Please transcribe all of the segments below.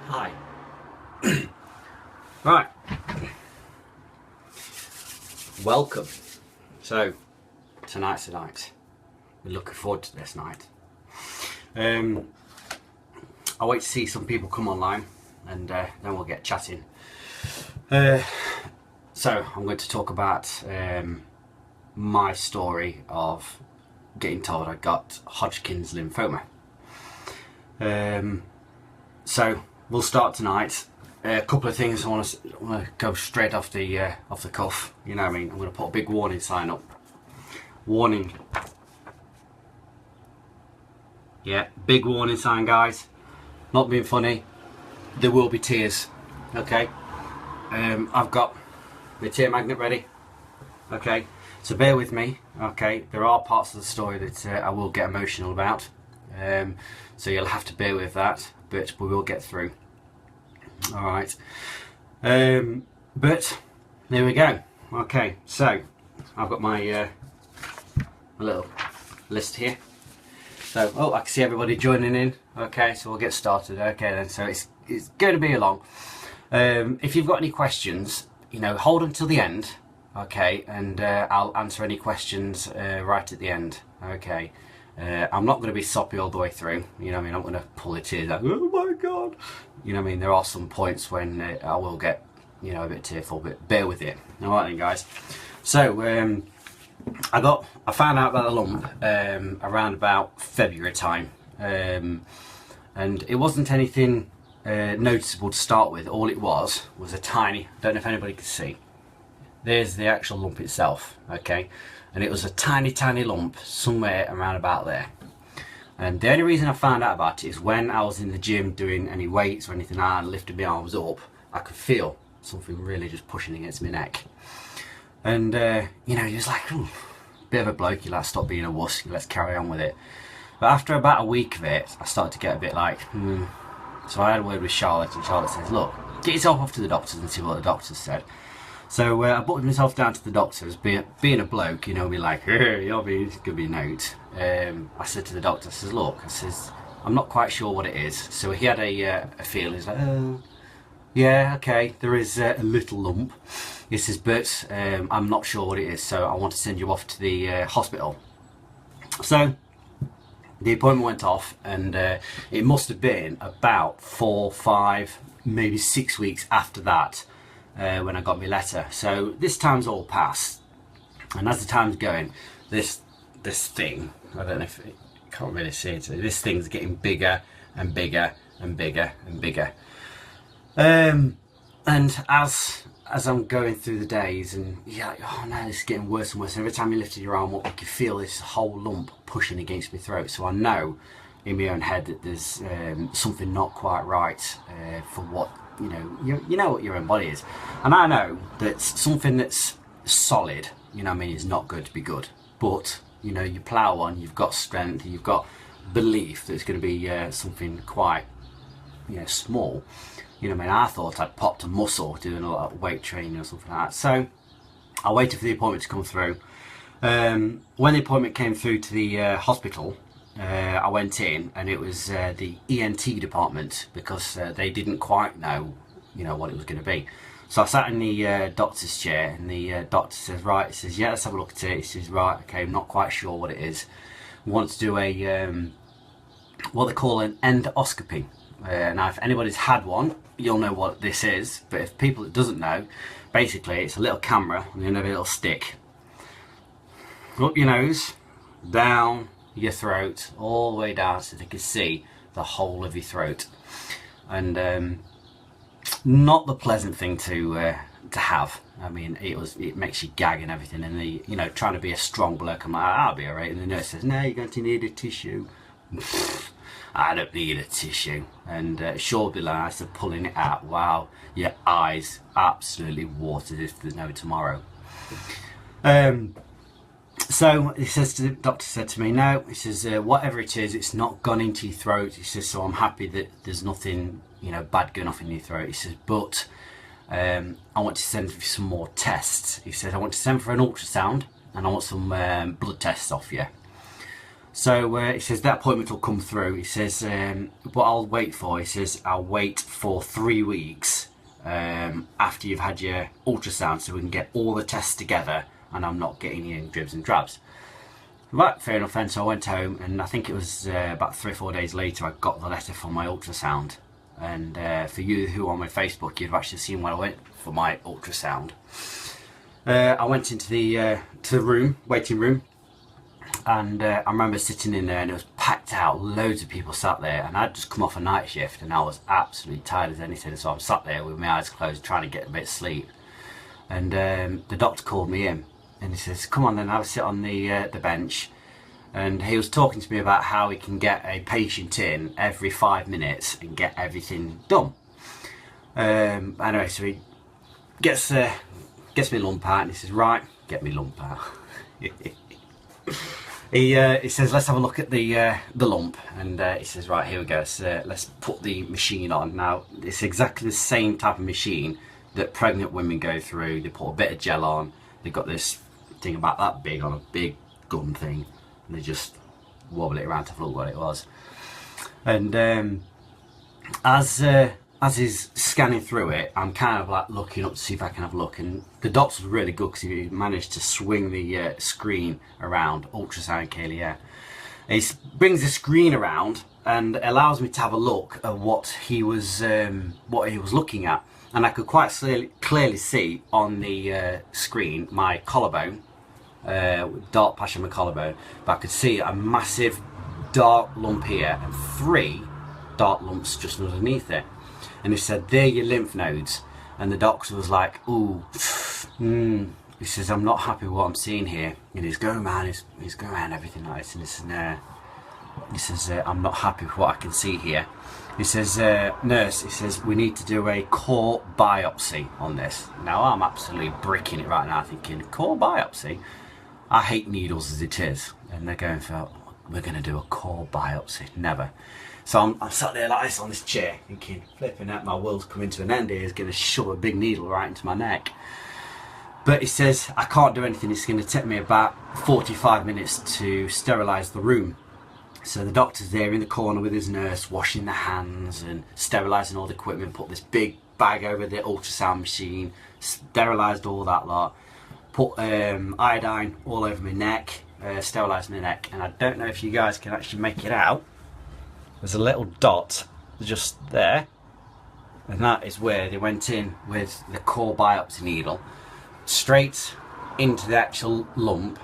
Hi. Right. Welcome. So, tonight's the night. We're looking forward to this night. I wait to see some people come online and then we'll get chatting. So, I'm going to talk about my story of getting told I got Hodgkin's lymphoma. So, we'll start tonight. A couple of things I want to go straight off the cuff. You know what I mean? I'm going to put a big warning sign up. Warning. Yeah, big warning sign, guys. Not being funny. There will be tears. Okay. I've got my tear magnet ready. Okay. So bear with me. Okay. There are parts of the story that I will get emotional about. So you'll have to bear with that, but we will get through. Alright, but there we go. Okay, so I've got my little list here. So, oh, I can see everybody joining in. Okay, so we'll get started. Okay then, so it's going to be long. If you've got any questions, you know, hold them till the end. Okay, and I'll answer any questions right at the end. Okay. I'm not going to be soppy all the way through, you know what I mean, I'm going to pull the tears out, oh my god, you know what I mean, there are some points when I will get, you know, a bit tearful, but bear with it. Alright then guys, so I found out about the lump around about February time, and it wasn't anything noticeable to start with. All it was a tiny, I don't know if anybody can see, there's the actual lump itself, okay. And it was a tiny lump somewhere around about there. And the only reason I found out about it is when I was in the gym doing any weights or anything like that and lifted my arms up, I could feel something really just pushing against my neck. And you know, you're just like, ooh, bit of a bloke, you like, stop being a wuss, let's carry on with it. But after about a week of it, I started to get a bit like, So I had a word with Charlotte, and Charlotte says, look, get yourself off to the doctors and see what the doctors said. So I booked myself down to the doctors, being a bloke, you know, be like, hey, you'll be, it's gonna be a note. I said to the doctor, I says, look, I says, I'm not quite sure what it is. So he had a feel, he's like, oh, yeah, okay, there is a little lump. He says, but I'm not sure what it is, so I want to send you off to the hospital. So the appointment went off, and it must have been about 4, 5, maybe 6 weeks after that. When I got my letter. So this time's all passed, and as the time's going, this thing, I don't know if it, can't really see it, this thing's getting bigger and bigger and bigger and bigger. And as I'm going through the days, and yeah, oh no, this is getting worse and worse. And every time you lifted your arm up, you could feel this whole lump pushing against my throat. So I know in my own head that there's something not quite right for what, you know what your own body is. And I know that something that's solid, you know what I mean, is not going to be good. But, you know, you plough on, you've got strength, you've got belief that it's going to be something quite, you know, small. You know what I mean, I thought I'd popped a muscle doing a lot of weight training or something like that. So I waited for the appointment to come through. When the appointment came through to the hospital, I went in, and it was the ENT department, because they didn't quite know, you know, what it was going to be. So I sat in the doctor's chair, and the doctor says, right, he says, yeah, let's have a look at it. He says, right, okay, I'm not quite sure what it is. We want to do a what they call an endoscopy. Now, if anybody's had one, you'll know what this is. But if people that doesn't know, basically it's a little camera on the end of a little stick. Up your nose, down your throat, all the way down, so they can see the whole of your throat. And not the pleasant thing to have. I mean, it makes you gag and everything. And you know, trying to be a strong bloke, I'm like, I'll be alright. And the nurse says, no, you're going to need a tissue. I don't need a tissue. And sure be like, so pulling it out, wow, your eyes absolutely watered if there's no tomorrow. So he says, the doctor said to me, no, he says, whatever it is, it's not gone into your throat. He says, so I'm happy that there's nothing, you know, bad going off in your throat. He says, but I want to send for some more tests. He says, I want to send for an ultrasound, and I want some blood tests off you. So he says that appointment will come through. He says what I'll wait for, he says I'll wait for 3 weeks after you've had your ultrasound so we can get all the tests together and I'm not getting you in dribs and drabs. Right, fair enough then. So I went home, and I think it was about 3 or 4 days later I got the letter from my ultrasound. And for you who are on my Facebook, you've actually seen when I went for my ultrasound. I went into the room, waiting room, and I remember sitting in there and it was packed out, loads of people sat there, and I'd just come off a night shift and I was absolutely tired as anything, so I'm sat there with my eyes closed trying to get a bit of sleep. And the doctor called me in and he says, come on then, have a sit on the bench. And he was talking to me about how he can get a patient in every 5 minutes and get everything done. Anyway, so he gets me lump out and he says, right, get me lump out. He says, let's have a look at the lump, and he says, right, here we go, so, let's put the machine on. Now, it's exactly the same type of machine that pregnant women go through. They put a bit of gel on, they've got this thing about that big on a big gun thing, and they just wobble it around to have a look what it was. And as he's scanning through it, I'm kind of like looking up to see if I can have a look, and the doctor's really good because he managed to swing the screen around, ultrasound clearly, yeah. He brings the screen around and allows me to have a look at what he was looking at, and I could quite clearly see on the screen my collarbone, dark patch on my collarbone, but I could see a massive dark lump here and 3 dark lumps just underneath it. And he said, they're your lymph nodes. And the doctor was like, ooh, he says, I'm not happy with what I'm seeing here. And he's going around, he's going around everything like this. And he says, I'm not happy with what I can see here. He says, nurse, he says, we need to do a core biopsy on this. Now, I'm absolutely bricking it right now, thinking, core biopsy? I hate needles as it is. And they're going for, we're going to do a core biopsy. Never. So I'm sat there like this on this chair, thinking, flipping out, my world's coming to an end here. He's going to shove a big needle right into my neck. But he says, I can't do anything. It's going to take me about 45 minutes to sterilise the room. So the doctor's there in the corner with his nurse, washing the hands and sterilising all the equipment, put this big bag over the ultrasound machine, sterilised all that lot, put iodine all over my neck, sterilised my neck. And I don't know if you guys can actually make it out. There's a little dot just there, and that is where they went in with the core biopsy needle straight into the actual lump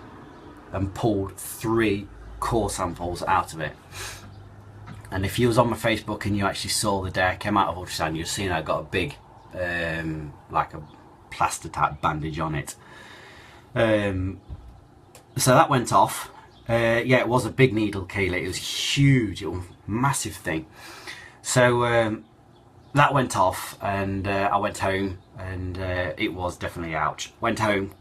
and pulled 3 core samples out of it. And if you was on my Facebook and you actually saw the day I came out of ultrasound, you've seen I got a big like a plaster type bandage on it. So that went off. Yeah, it was a big needle, Kayla. It was huge, it was a massive thing. So that went off, and I went home, and it was definitely ouch. Went home.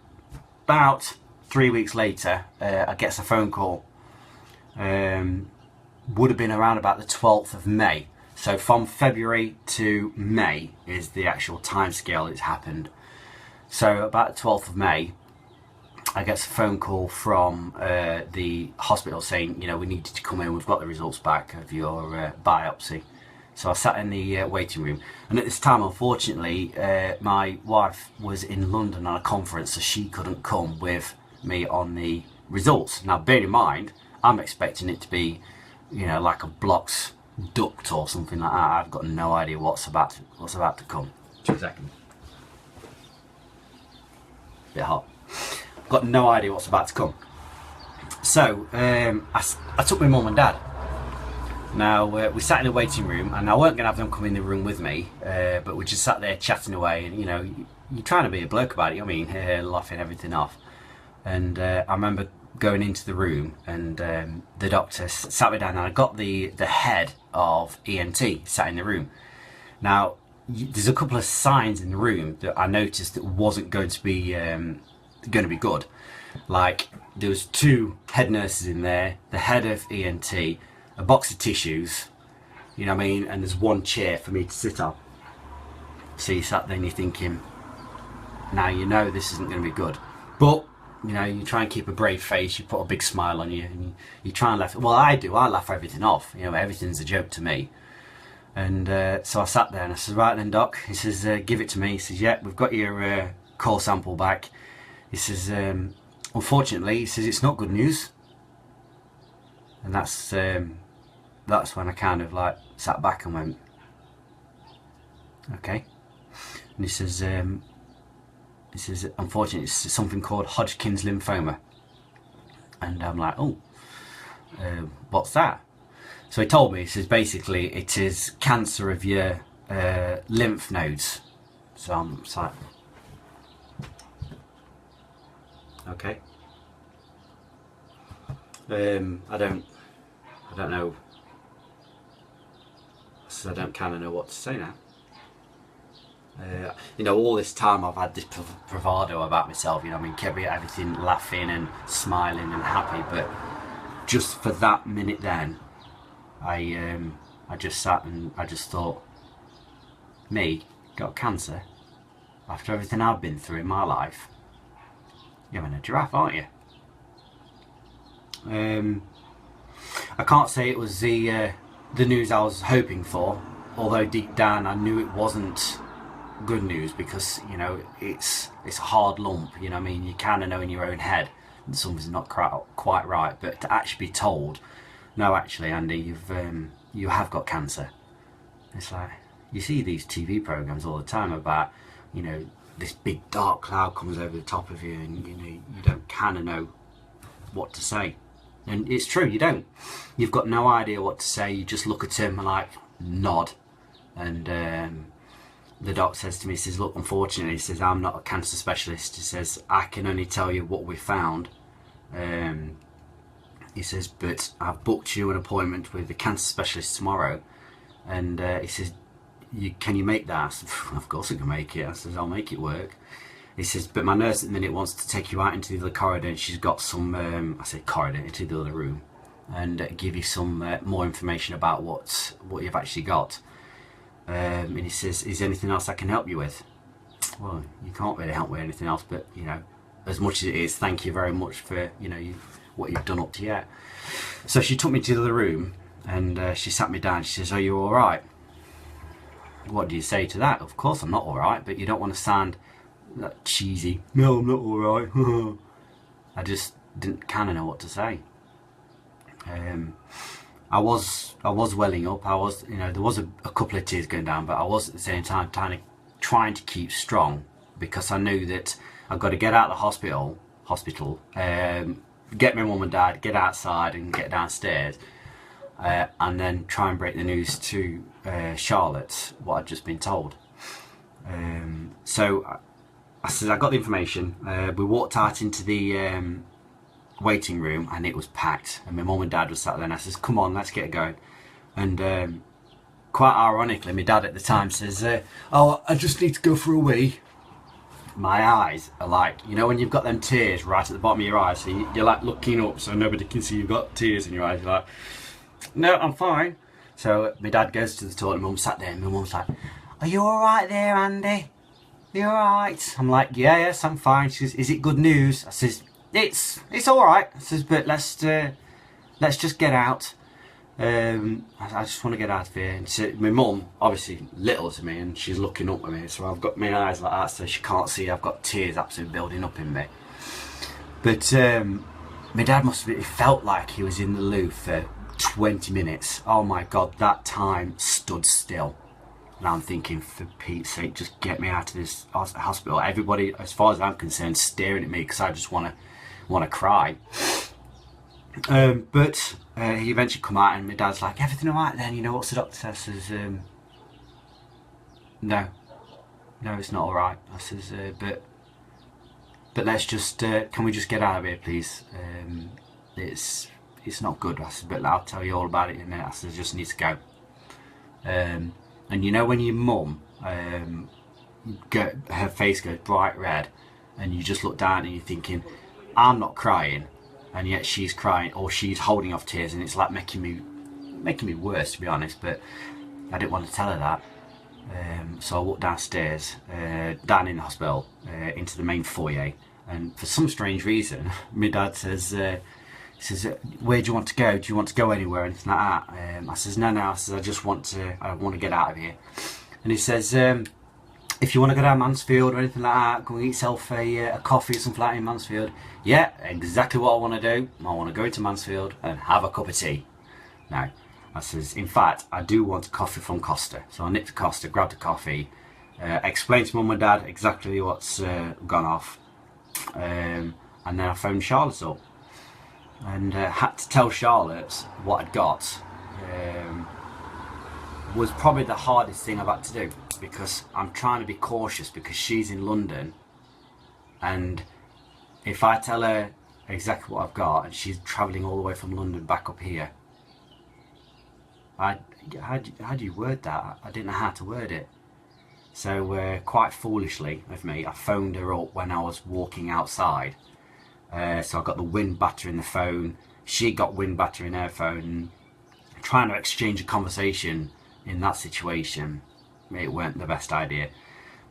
About 3 weeks later, I get a phone call. Would have been around about the 12th of May. So from February to May is the actual time scale it's happened. So about the 12th of May, I get a phone call from the hospital saying, you know, we need you to come in, we've got the results back of your biopsy. So I sat in the waiting room, and at this time, unfortunately, my wife was in London on a conference, so she couldn't come with me on the results. Now, bear in mind, I'm expecting it to be, you know, like a blocked duct or something like that. I've got no idea what's about to come. 2 seconds. Bit hot. Got no idea what's about to come. So I took my mum and dad. Now we sat in the waiting room, and I weren't going to have them come in the room with me, but we just sat there chatting away, and you know, you're trying to be a bloke about it, I mean, laughing everything off. And I remember going into the room, and the doctor sat me down, and I got the head of ENT sat in the room. Now there's a couple of signs in the room that I noticed that wasn't going to be good. Like, there was 2 head nurses in there, the head of ENT, a box of tissues, you know what I mean, and there's 1 chair for me to sit on. So you sat there and you're thinking, now you know this isn't going to be good. But you know, you try and keep a brave face, you put a big smile on you, and you try and laugh. Well, I do, I laugh everything off, you know, everything's a joke to me. And so I sat there and I said, right then, doc, he says, give it to me. He says, yeah, we've got your core sample back. He says, unfortunately, he says, it's not good news. And that's when I kind of like sat back and went, okay. And he says, unfortunately, it's something called Hodgkin's lymphoma. And I'm like, oh, what's that? So he told me, he says, basically, it is cancer of your lymph nodes. So I'm like, okay. I don't know. So I don't kind of know what to say now. You know, all this time I've had this bravado about myself, you know, I mean, kept everything laughing and smiling and happy, but just for that minute then, I just sat and I just thought, me, got cancer, after everything I've been through in my life, you're having a giraffe, aren't you? I can't say it was the news I was hoping for, although deep down I knew it wasn't good news, because, you know, it's a hard lump, you know what I mean, you kind of know in your own head that something's not quite right, but to actually be told, no, actually, Andy, you have got cancer. It's like, you see these TV programs all the time about, you know, this big dark cloud comes over the top of you, and you know, you don't kind of know what to say. And it's true, you don't. You've got no idea what to say. You just look at him and like nod. And the doc says to me, he says, look, unfortunately, he says, I'm not a cancer specialist. He says, I can only tell you what we found. He says, but I've booked you an appointment with the cancer specialist tomorrow. And he says, can you make that? I said, of course I can make it. I says, I'll make it work. He says, but my nurse at the minute wants to take you out into the other corridor, and she's got some, I say corridor, into the other room, and give you some more information about what you've actually got. And he says, is there anything else I can help you with? Well, you can't really help with anything else, but, you know, as much as it is, thank you very much for, you know, what you've done up to yet. So she took me to the other room, and she sat me down. She says, are you all right? What do you say to that? Of course I'm not all right, but you don't want to sound that cheesy. No, I'm not all right. I just didn't kind of know what to say. I was welling up. I was, you know, there was a couple of tears going down, but I was at the same time trying to keep strong, because I knew that I've got to get out of the hospital, get my mum and dad, get outside and get downstairs, and then try and break the news to Charlotte what I'd just been told. So I said, I got the information. We walked out into the waiting room, and it was packed, and my mum and dad was sat there, and I says, come on, let's get going. And quite ironically, my dad at the time says, oh, I just need to go for a wee. My eyes are like, you know when you've got them tears right at the bottom of your eyes, so you're like looking up so nobody can see you've got tears in your eyes. You're like, no, I'm fine. So my dad goes to the toilet, and mum sat there, and my mum's like, are you alright there, Andy? You alright? I'm like, yeah, yes, I'm fine. She says, is it good news? I says, it's alright. I says, but let's just get out. I just want to get out of here. And so my mum, obviously little to me, and she's looking up at me, so I've got my eyes like that, so she can't see. I've got tears absolutely building up in me. But my dad must have, it felt like he was in the loo for 20 minutes. Oh my God, that time stood still. And I'm thinking, for Pete's sake, just get me out of this hospital. Everybody, as far as I'm concerned, staring at me, because I just want to cry. But he eventually come out, and my dad's like, everything alright then? You know, what's the doctor says? Says, no, it's not alright. I says, but let's just, can we just get out of here, please? It's not good. I said, but I'll tell you all about it in a minute. I said, I just need to go. And you know when your mum, her face goes bright red, and you just look down and you're thinking, I'm not crying, and yet she's crying, or she's holding off tears, and it's like making me worse, to be honest. But I didn't want to tell her that. So I walked downstairs, down in the hospital, into the main foyer, And for some strange reason, my dad says, he says, where do you want to go? Do you want to go anywhere? Anything like that? I says, no. I says, I want to get out of here. And he says, if you want to go down Mansfield or anything like that, go and get yourself a coffee or something like that in Mansfield. Yeah, exactly what I want to do. I want to go into Mansfield and have a cup of tea. Now, I says, in fact, I do want a coffee from Costa. So I nipped to Costa, grabbed a coffee, explained to Mum and Dad exactly what's gone off. And then I phoned Charlotte up and had to tell Charlotte what I'd got. Was probably the hardest thing I've had to do, because I'm trying to be cautious because she's in London, and if I tell her exactly what I've got and she's travelling all the way from London back up here, how do you word that? I didn't know how to word it. So quite foolishly of me, I phoned her up when I was walking outside. So I got the wind batter in the phone, she got wind batter in her phone. Trying to exchange a conversation in that situation, it weren't the best idea.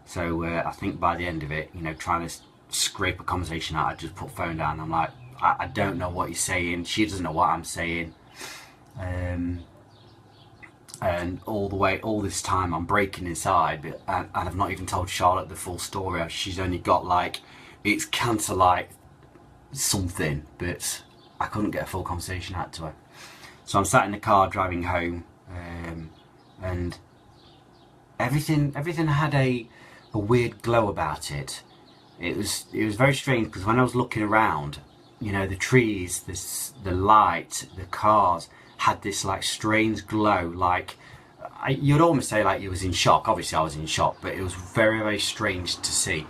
So I think by the end of it, trying to scrape a conversation out, I just put phone down. I'm like, I don't know what you're saying, she doesn't know what I'm saying. And all this time I'm breaking inside, and I've not even told Charlotte the full story. She's only got like, it's cancer like something, but I couldn't get a full conversation out to her. So I'm sat in the car driving home, and everything had a weird glow about it. It was very strange, because when I was looking around, the trees, the light, the cars had this like strange glow, like you'd almost say like you was in shock. Obviously I was in shock, but it was very, very strange to see.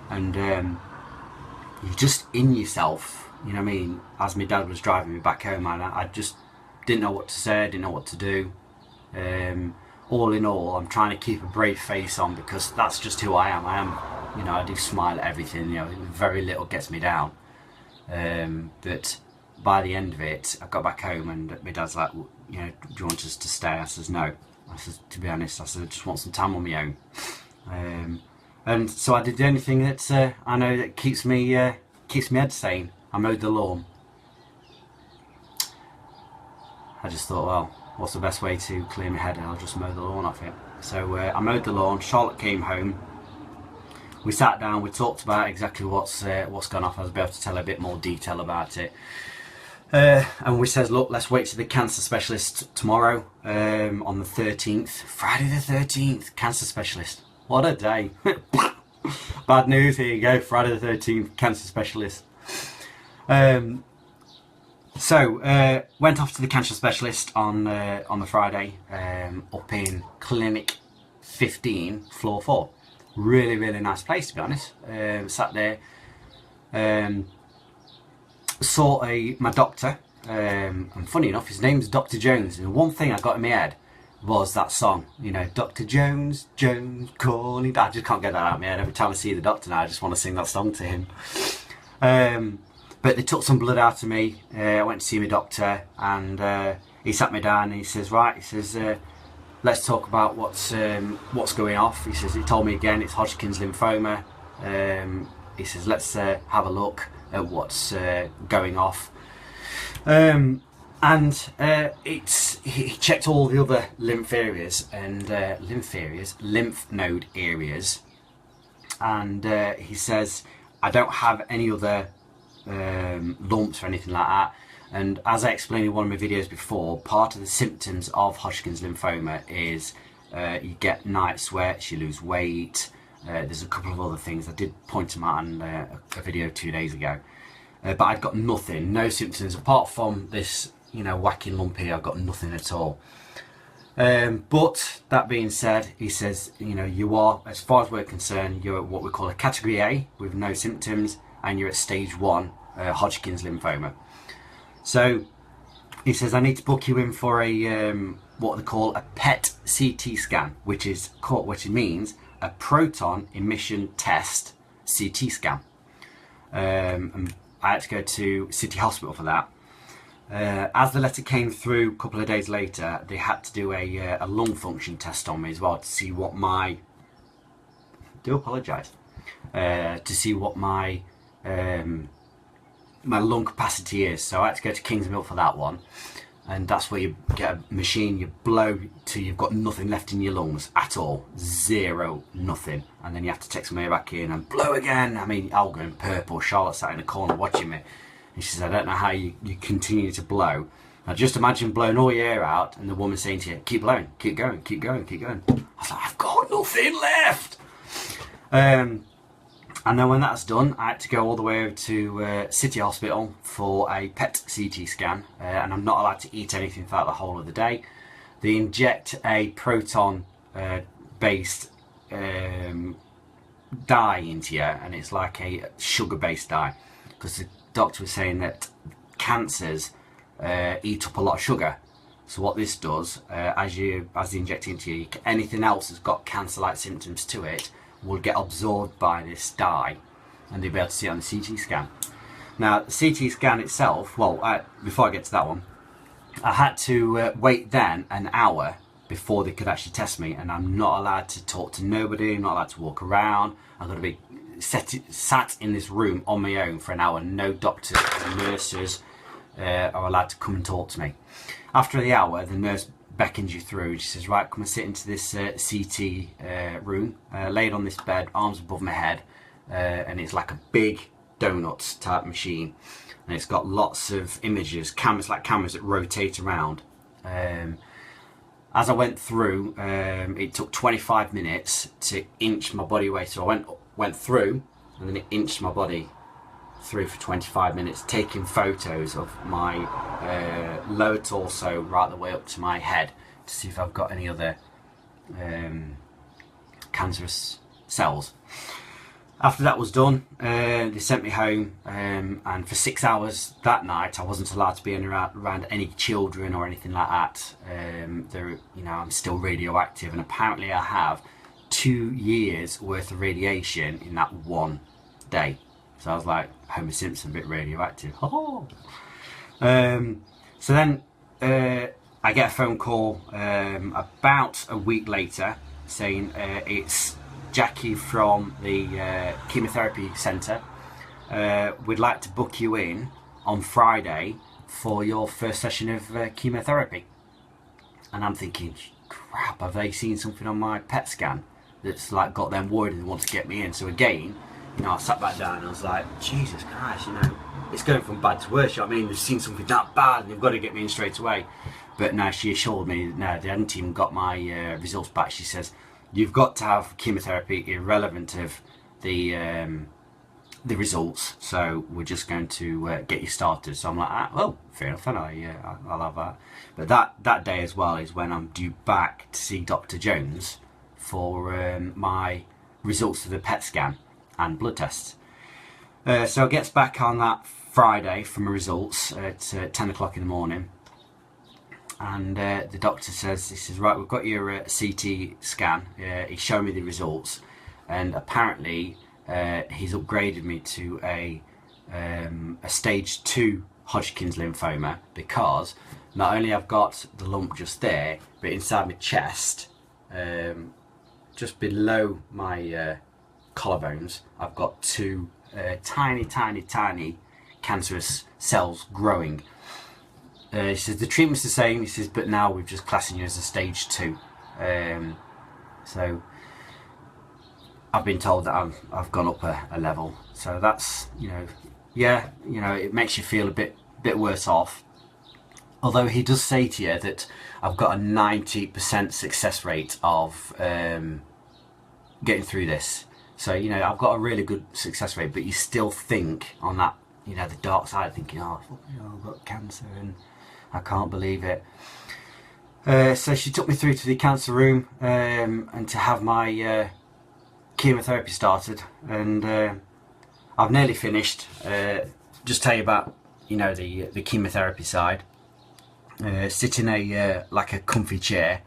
And you're just in yourself, you know what I mean? As my dad was driving me back home, I just didn't know what to say, didn't know what to do. All in all, I'm trying to keep a brave face on, because that's just who I am. I do smile at everything, very little gets me down. But by the end of it, I got back home and my dad's like, do you want us to stay? I says, no. I says, to be honest, I just want some time on my own. And so I did the only thing that I know that keeps me head sane. I mowed the lawn. I just thought, well, what's the best way to clear my head? I'll just mow the lawn off it. So I mowed the lawn. Charlotte came home. We sat down. We talked about exactly what's gone off. I was able to tell a bit more detail about it. And we says, look, let's wait to the cancer specialist tomorrow, on the 13th. Friday the 13th, cancer specialist. What a day. Bad news, here you go, Friday the 13th, cancer specialist. So went off to the cancer specialist on the Friday, up in Clinic 15, floor 4. Really, really nice place, to be honest. Sat there, saw my doctor, and funny enough, his name's Dr. Jones, and one thing I got in my head was that song, Dr. Jones, calling. I just can't get that out of my head. Every time I see the doctor now, I just want to sing that song to him. But they took some blood out of me. I went to see my doctor, and he sat me down and he says, right, let's talk about what's going off. He says, he told me again it's Hodgkin's lymphoma. He says, let's have a look at what's going off. He checked all the other lymph areas and lymph node areas, and he says, I don't have any other lumps or anything like that. And as I explained in one of my videos before, part of the symptoms of Hodgkin's lymphoma is you get night sweats, you lose weight. There's a couple of other things. I did point them out in a video 2 days ago. But I'd got nothing, no symptoms, apart from this, whacking lump here. I've got nothing at all. But that being said, he says, you are, as far as we're concerned, you're at what we call a category A with no symptoms, and you're at stage 1, Hodgkin's lymphoma. So he says, I need to book you in for a what they call a PET CT scan, which means a proton emission test CT scan. And I had to go to City Hospital for that. As the letter came through a couple of days later, they had to do a lung function test on me as well to see what my, to see what my my lung capacity is. So I had to go to Kingsmill for that one, and that's where you get a machine, you blow till you've got nothing left in your lungs at all, zero, nothing, and then you have to take somebody back in and blow again. I mean, I'll go in purple. Charlotte sat in the corner watching me, and she says, I don't know how you continue to blow. Now just imagine blowing all your air out and the woman saying to you, keep blowing, keep going, keep going, keep going. I was like, I've got nothing left. And then when that's done, I had to go all the way over to City Hospital for a PET CT scan, and I'm not allowed to eat anything throughout the whole of the day. They inject a proton based dye into you, and it's like a sugar based dye, because the doctor was saying that cancers eat up a lot of sugar. So what this does, as they inject into you, anything else that's got cancer-like symptoms to it will get absorbed by this dye, and they'll be able to see it on the CT scan. Now, the CT scan itself, well, before I get to that one, I had to wait then an hour before they could actually test me, and I'm not allowed to talk to nobody, I'm not allowed to walk around, I've got to be sat in this room on my own for an hour. No doctors or nurses are allowed to come and talk to me. After the hour, the nurse beckons you through. She says, right, come and sit into this CT room, laid on this bed, arms above my head, and it's like a big donuts type machine, and it's got lots of images, cameras that rotate around. As I went through, it took 25 minutes to inch my body weight. So I went through, and then it inched my body through for 25 minutes, taking photos of my lower torso right the way up to my head to see if I've got any other cancerous cells. After that was done, they sent me home, and for 6 hours that night I wasn't allowed to be around any children or anything like that. I'm still radioactive, and apparently I have 2 years worth of radiation in that one day. So I was like Homer Simpson, a bit radioactive. Oh. So then I get a phone call about a week later saying it's Jackie from the chemotherapy centre. We'd like to book you in on Friday for your first session of chemotherapy. And I'm thinking, crap, have they seen something on my PET scan that's like got them worried and want to get me in? So again, I sat back down and I was like, Jesus Christ, it's going from bad to worse. You know what I mean? They've seen something that bad and they've got to get me in straight away. But no, she assured me, no, they hadn't even got my results back. She says, you've got to have chemotherapy irrelevant of the results. So we're just going to get you started. So I'm like, oh, fair enough, and I'll have that. But that day as well is when I'm due back to see Dr. Jones for my results of the PET scan and blood tests. So I gets back on that Friday for my results at 10 o'clock in the morning, and the doctor says, he says, right, we've got your CT scan. He's showing me the results, and apparently he's upgraded me to a stage 2 Hodgkin's lymphoma, because not only I've got the lump just there, but inside my chest, just below my collarbones, I've got 2 tiny cancerous cells growing. He says the treatment's the same. He says, but now we're just classing you as a stage 2. So I've been told that I've gone up a level. So that's, it makes you feel a bit worse off. Although he does say to you that I've got a 90% success rate of getting through this. So, I've got a really good success rate, but you still think on that, the dark side, thinking, I've got cancer and I can't believe it. So she took me through to the cancer room and to have my chemotherapy started. And I've nearly finished. Just tell you about, the chemotherapy side. Sit in a comfy chair,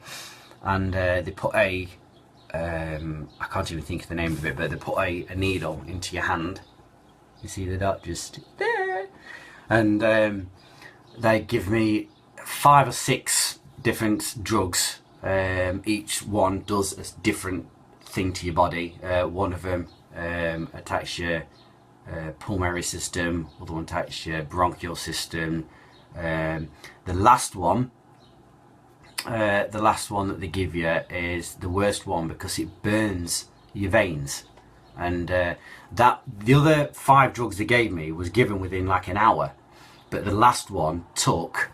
and they put I can't even think of the name of it, but they put a needle into your hand. You see the dot just there, and they give me 5 or 6 different drugs. Each one does a different thing to your body. One of them attacks your pulmonary system, other one touch your bronchial system. The last one that they give you is the worst one because it burns your veins. And the other 5 drugs they gave me was given within like an hour, but the last one took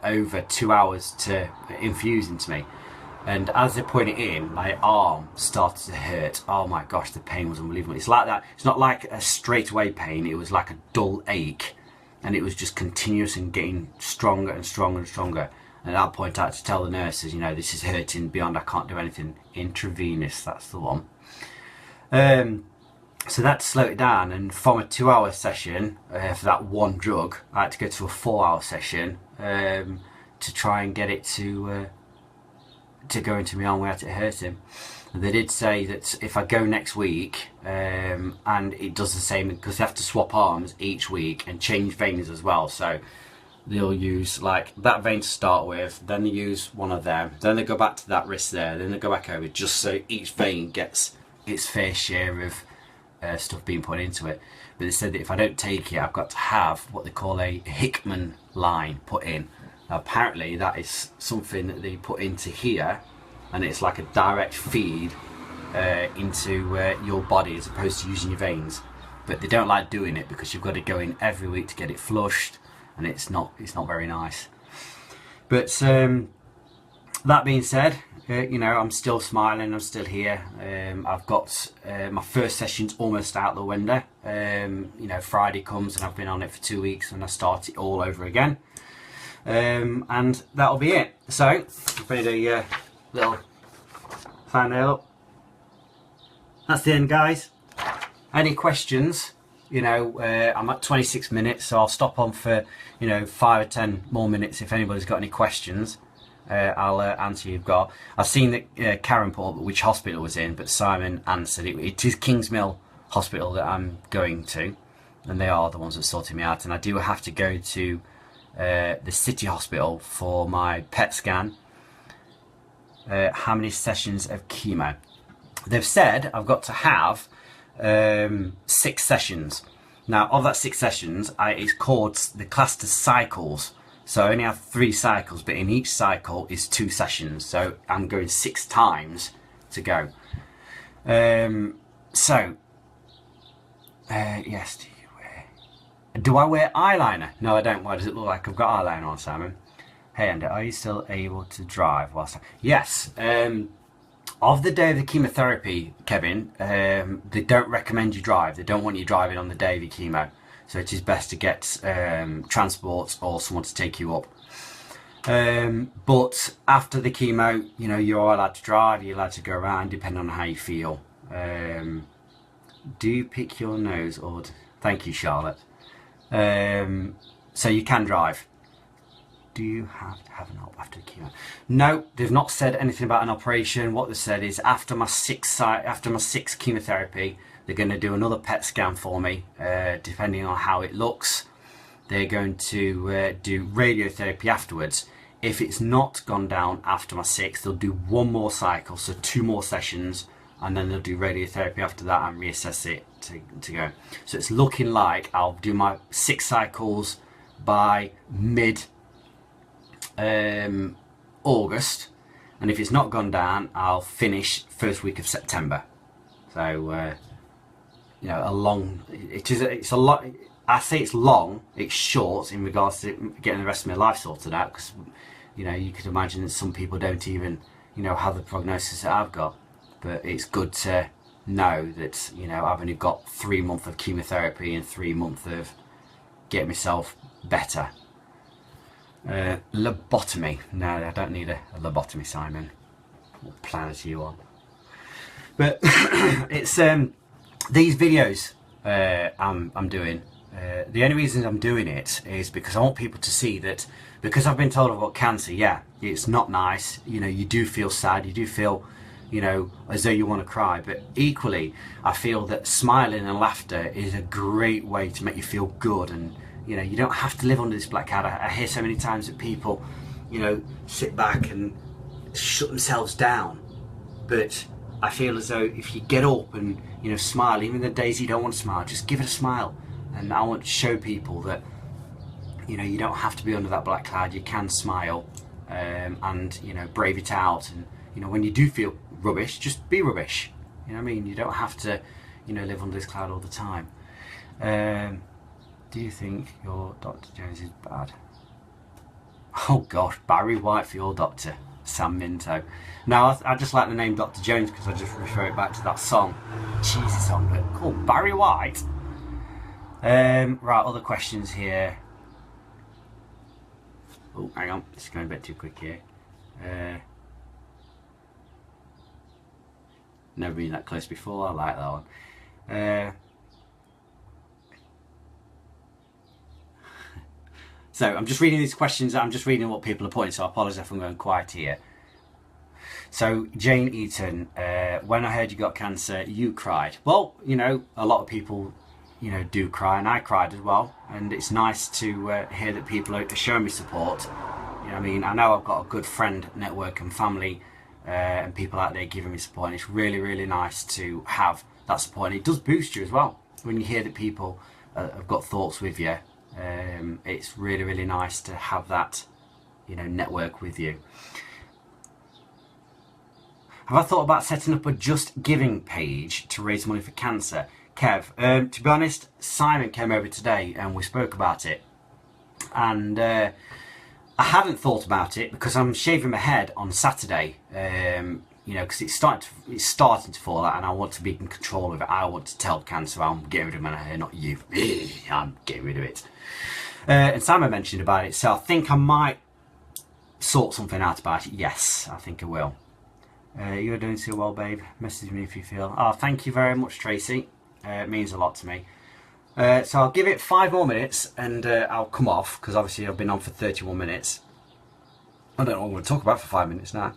over 2 hours to infuse into me. And as they put it in, my arm started to hurt. Oh my gosh, the pain was unbelievable. It's like that. It's not like a straight away pain. It was like a dull ache, and it was just continuous and getting stronger and stronger and stronger. And at that point, I had to tell the nurses, you know, this is hurting beyond, I can't do anything. Intravenous, that's the one. So that slowed it down, and from a 2-hour session for that one drug, I had to go to a 4-hour session to try and get it to go into my arm without it hurting. And they did say that if I go next week and it does the same, because they have to swap arms each week and change veins as well, so they'll use like that vein to start with, then they use one of them, then they go back to that wrist there, then they go back over, just so each vein gets its fair share of stuff being put into it. But they said that if I don't take it, I've got to have what they call a Hickman line put in. Now, apparently that is something that they put into here, and it's like a direct feed into your body as opposed to using your veins. But they don't like doing it because you've got to go in every week to get it flushed, and it's not very nice. But that being said, you know, I'm still smiling, I'm still here. I've got my first session's almost out the window. You know, Friday comes and I've been on it for 2 weeks, and I start it all over again. And that'll be it. So I've made a little thumbnail up. That's the end, guys. Any questions? You know, I'm at 26 minutes, so I'll stop on for, you know, 5 or 10 more minutes if anybody's got any questions. I'll answer you've got. I've seen that Karen put up which hospital it was in, but Simon answered it. It is Kingsmill Hospital that I'm going to, and they are the ones that sorted me out. And I do have to go to the City Hospital for my PET scan. How many sessions of chemo? They've said I've got to have 6 sessions. Now, of that 6 sessions, it's called the classed as cycles. So I only have 3 cycles, but in each cycle is 2 sessions. So I'm going 6 times to go. Yes, do I wear eyeliner? No, I don't. Why does it look like I've got eyeliner on, Simon? Hey, Andy, are you still able to drive whilst yes. Of the day of the chemotherapy, Kevin, they don't recommend you drive. They don't want you driving on the day of your chemo. So it is best to get transport or someone to take you up. But after the chemo, you know, you're allowed to drive, you're allowed to go around depending on how you feel. Do you pick your nose or... Thank you, Charlotte. So you can drive. Do you have to have an op after chemo? No, they've not said anything about an operation. What they said is after my 6th chemotherapy, they're going to do another PET scan for me, depending on how it looks. They're going to do radiotherapy afterwards. If it's not gone down after my 6th, they'll do 1 more cycle, so 2 more sessions, and then they'll do radiotherapy after that and reassess it to go. So it's looking like I'll do my 6 cycles by mid August, and if it's not gone down, I'll finish first week of September. So you know, it's a lot. I say it's long, it's short in regards to getting the rest of my life sorted out, because you know, you could imagine that some people don't even, you know, have the prognosis that I've got. But it's good to know that, you know, I've only got 3 months of chemotherapy and 3 months of getting myself better. Lobotomy. No, I don't need a lobotomy, Simon. What planet are you on? But it's these videos I'm doing. The only reason I'm doing it is because I want people to see that, because I've been told I've got cancer, yeah, it's not nice. You know, you do feel sad, you do feel, you know, as though you want to cry, but equally I feel that smiling and laughter is a great way to make you feel good. And you know, you don't have to live under this black cloud. I hear so many times that people, you know, sit back and shut themselves down, but I feel as though if you get up and, you know, smile, even the days you don't want to smile, just give it a smile. And I want to show people that, you know, you don't have to be under that black cloud. You can smile, and, you know, brave it out. And, you know, when you do feel rubbish, just be rubbish. You know what I mean? You don't have to, you know, live under this cloud all the time. Do you think your Dr. Jones is bad? Oh gosh, Barry White for your doctor, Sam Minto. No, I just like the name Dr. Jones because I just refer it back to that song. Cheesy song, but cool. Barry White. Right, other questions here. Oh, hang on, it's going a bit too quick here. Never been that close before, I like that one. So I'm just reading these questions, I'm just reading what people are putting, so I apologise if I'm going quiet here. So Jane Eaton, when I heard you got cancer, you cried. Well, you know, a lot of people, you know, do cry, and I cried as well, and it's nice to hear that people are showing me support. You know what I mean? I know I've got a good friend network and family and people out there giving me support, and it's really, really nice to have that support, and it does boost you as well when you hear that people have got thoughts with you. It's really, really nice to have that, you know, network with you. Have I thought about setting up a Just Giving page to raise money for cancer? Kev, to be honest, Simon came over today and we spoke about it, and I hadn't thought about it because I'm shaving my head on Saturday, you know, because it's starting to fall out, and I want to be in control of it. I want to tell cancer I'm getting rid of my hair, not you. I'm getting rid of it. And Simon mentioned about it, so I think I might sort something out about it. Yes, I think I will. You're doing so well, babe. Message me if you feel. Oh, thank you very much, Tracy. It means a lot to me. So I'll give it 5 more minutes and I'll come off, because obviously I've been on for 31 minutes. I don't know what I'm going to talk about for 5 minutes now.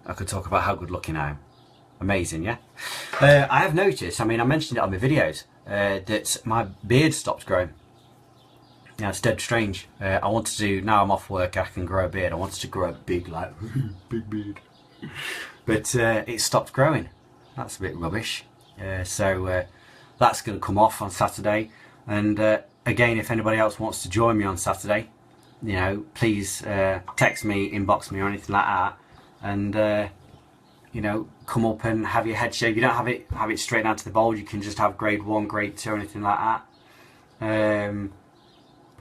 I could talk about how good looking I am. Amazing, yeah? I have noticed, I mean, I mentioned it on my videos, that my beard stopped growing. Yeah, it's dead strange. I wanted to, now I'm off work, I can grow a beard. I wanted to grow a big, like, big beard. But it stopped growing. That's a bit rubbish. So that's going to come off on Saturday. And again, if anybody else wants to join me on Saturday, you know, please text me, inbox me or anything like that. And, you know, come up and have your head shaved. You don't have it straight down to the bulge. You can just have grade 1, grade 2, anything like that.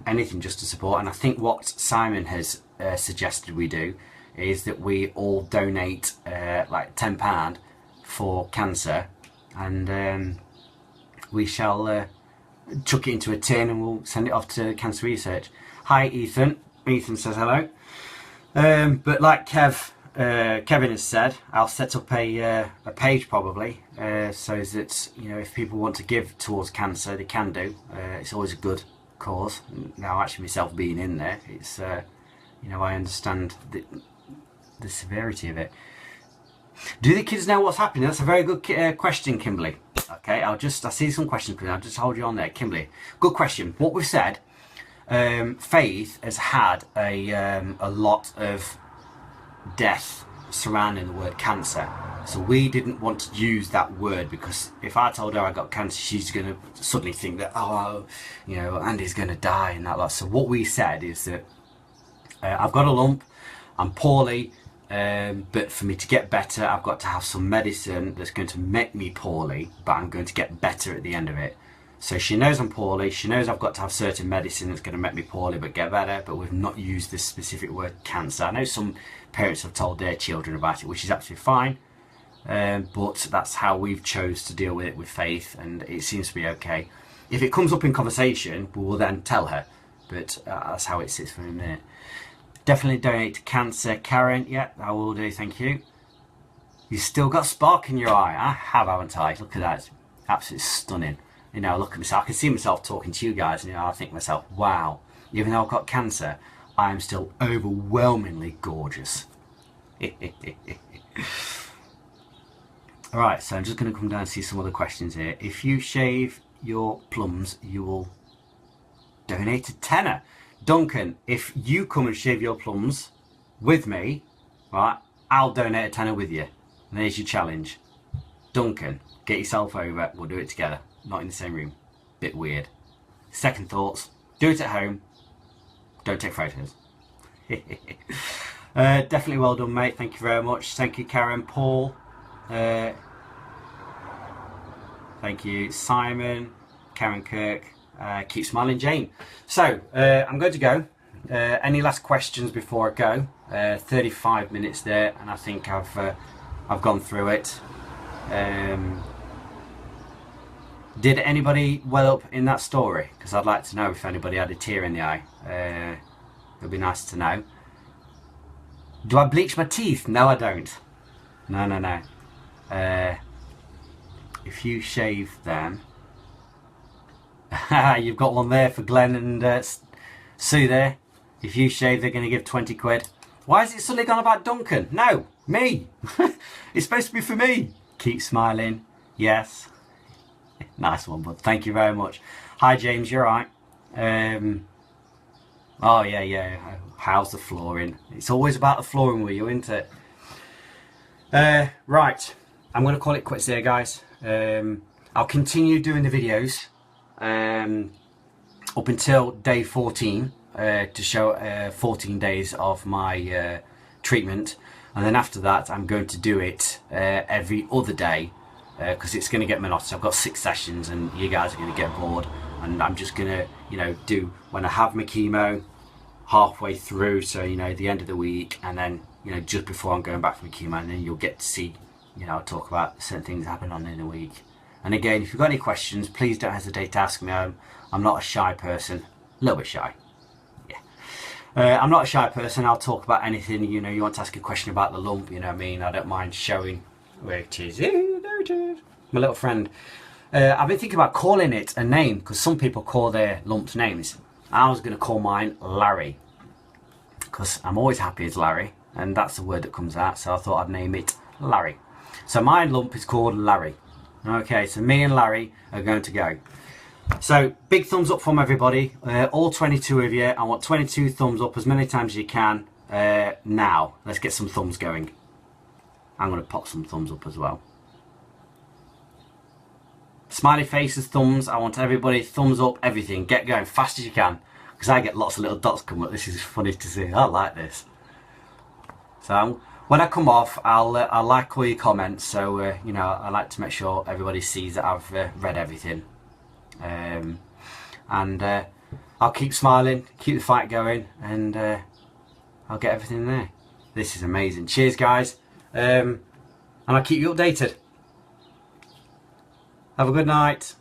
Anything just to support. And I think what Simon has suggested we do is that we all donate like £10 for cancer, and we shall chuck it into a tin and we'll send it off to cancer research. Hi Ethan. Ethan says hello. But like Kevin has said, I'll set up a page probably, so that, you know, if people want to give towards cancer, they can do. It's always a good cause. Now, actually myself being in there, it's you know, I understand the severity of it. Do the kids know what's happening? That's a very good question, Kimberly. Okay, I see some questions, but I'll just hold you on there, Kimberly. Good question. What we've said, Faith has had a lot of death surrounding the word cancer, so we didn't want to use that word, because if I told her I got cancer, she's going to suddenly think that, oh, you know, Andy's going to die and that lot. So what we said is that I've got a lump, I'm poorly, but for me to get better, I've got to have some medicine that's going to make me poorly, but I'm going to get better at the end of it. So she knows I'm poorly, she knows I've got to have certain medicine that's going to make me poorly but get better, but we've not used this specific word cancer. I know some parents have told their children about it, which is absolutely fine, but that's how we've chose to deal with it with Faith, and it seems to be okay. If it comes up in conversation, we will then tell her, but that's how it sits for a minute. Definitely donate to cancer, Karen. Yeah, I will do, thank you. You've still got spark in your eye. I have, haven't I? Look at that, it's absolutely stunning. You know, look at myself, I can see myself talking to you guys, and, you know, I think to myself, wow, even though I've got cancer, I'm still overwhelmingly gorgeous. Alright, so I'm just going to come down and see some other questions here. If you shave your plums, you will donate a tenner. Duncan, if you come and shave your plums with me, right, I'll donate a tenner with you. And there's your challenge. Duncan, get yourself over, we'll do it together. Not in the same room. Bit weird. Second thoughts, do it at home. Don't take photos. Definitely well done, mate. Thank you very much. Thank you, Karen. Paul. Thank you, Simon. Karen Kirk. Keep smiling, Jane. So, I'm going to go. Any last questions before I go? 35 minutes there, and I think I've gone through it. Did anybody well up in that story? Because I'd like to know if anybody had a tear in the eye. It'd be nice to know. Do I bleach my teeth? No, I don't. No. If you shave them... You've got one there for Glenn and Sue there. If you shave, they're going to give 20 quid. Why is it suddenly gone about Duncan? No, me. It's supposed to be for me. Keep smiling. Yes. Nice one, bud. Thank you very much. Hi, James. You're right. Oh, yeah. How's the flooring? It's always about the flooring with you, isn't it? Right. I'm going to call it quits there, guys. I'll continue doing the videos up until day 14 to show 14 days of my treatment. And then after that, I'm going to do it every other day. Because it's going to get monotonous. I've got 6 sessions and you guys are going to get bored, and I'm just going to do when I have my chemo halfway through, so the end of the week, and then just before I'm going back for my chemo, and then you'll get to see I'll talk about certain things happening on in the week. And again, if you've got any questions, please don't hesitate to ask me. I'm not a shy person. A little bit shy, yeah. I'm not a shy person. I'll talk about anything. You want to ask a question about the lump, you know what I mean? I don't mind showing where it is. My little friend. I've been thinking about calling it a name, because some people call their lumps names. I was going to call mine Larry, because I'm always happy as Larry, and that's the word that comes out, so I thought I'd name it Larry. So my lump is called Larry. Okay, so me and Larry are going to go. So big thumbs up from everybody, all 22 of you. I want 22 thumbs up as many times as you can. Now let's get some thumbs going. I'm going to pop some thumbs up as well. Smiley faces, thumbs. I want everybody thumbs up, everything. Get going fast as you can, because I get lots of little dots come up. This is funny to see. I like this. So when I come off, I'll like all your comments. So I like to make sure everybody sees that I've read everything. And I'll keep smiling, keep the fight going, and I'll get everything there. This is amazing. Cheers, guys. And I'll keep you updated. Have a good night.